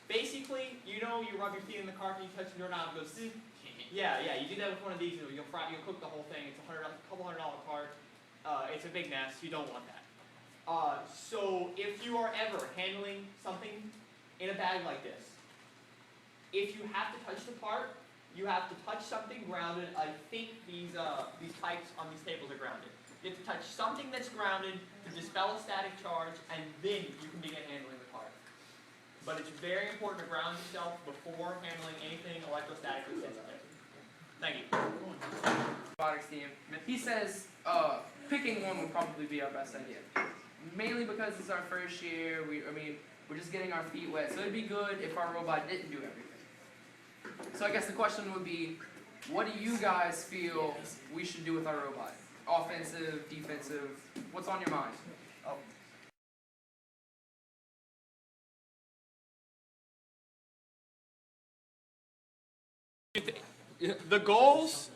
Basically, you know, you rub your feet in the carpet, you touch the doorknob, it goes. Yeah, you do that with one of these, you'll cook the whole thing. It's a couple $100 part. It's a big mess. You don't want that. So if you are ever handling something in a bag like this, if you have to touch the part, you have to touch something grounded. I think these pipes on these tables are grounded. You have to touch something that's grounded to dispel a static charge, and then you can begin handling the part. But it's very important to ground yourself before handling anything electrostatically sensitive. Thank you. Robotics team. He says picking one would probably be our best idea. Mainly because it's our first year. We're just getting our feet wet. So it'd be good if our robot didn't do everything. So I guess the question would be, what do you guys feel we should do with our robot? Offensive, defensive? What's on your mind? The goals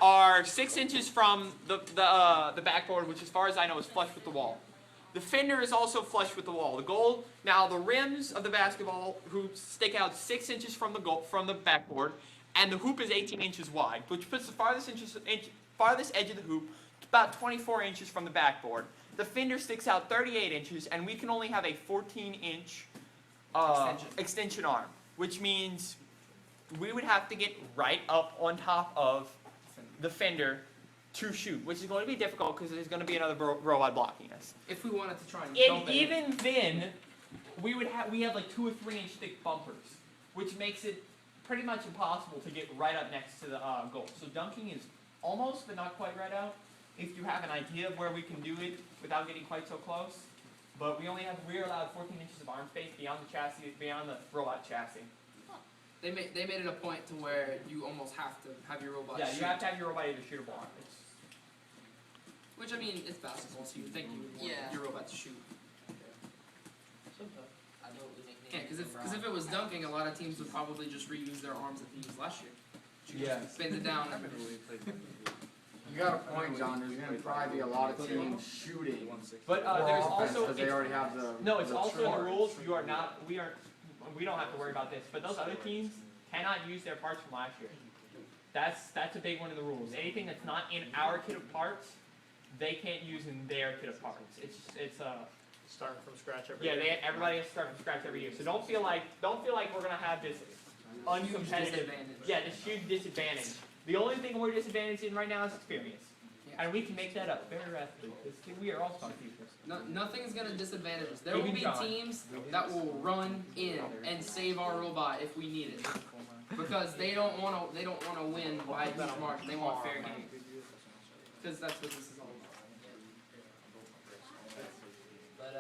are 6 inches from the backboard, which as far as I know is flush with the wall. The fender is also flush with the wall. The goal, now the rims of the basketball hoops stick out 6 inches from the backboard, and the hoop is 18 inches wide, which puts the farthest edge of the hoop about 24 inches from the backboard. The fender sticks out 38 inches, and we can only have a 14-inch extension arm, which means we would have to get right up on top of the fender to shoot, which is going to be difficult because there's going to be another robot blocking us. If we wanted to try and And even then, we have like 2 or 3 inch thick bumpers, which makes it pretty much impossible to get right up next to the goal. So dunking is almost, but not quite right out. If you have an idea of where we can do it without getting quite so close, but we're allowed 14 inches of arm space beyond the chassis, beyond the robot chassis. They made it a point to where you almost have to have your robot shoot. You have to have your robot either shoot or block. Which, I mean, it's basketball, so you think you would want your robot to shoot. Yeah, because if it was dunking, a lot of teams would probably just reuse their arms that they used last year. Yeah. Bend it down. You got a point, John. There's going to probably be a lot of teams shooting. But there's also because they already have the. No, it's the also in the charge. rules. We don't have to worry about this. But those other teams cannot use their parts from last year. That's a big one in the rules. Anything that's not in our kit of parts, they can't use in their kit of parts. It's starting from scratch every year. Yeah, everybody has to start from scratch every year. So don't feel like we're gonna have this uncompetitive, this huge disadvantage. The only thing we're disadvantaged in right now is experience, and we can make that up very rapidly because we are all star teachers. Nothing's gonna disadvantage us. There will be teams that will run in and save our robot if we need it, because they don't want to win by a huge margin. They want fair game, because that's what this is all about. But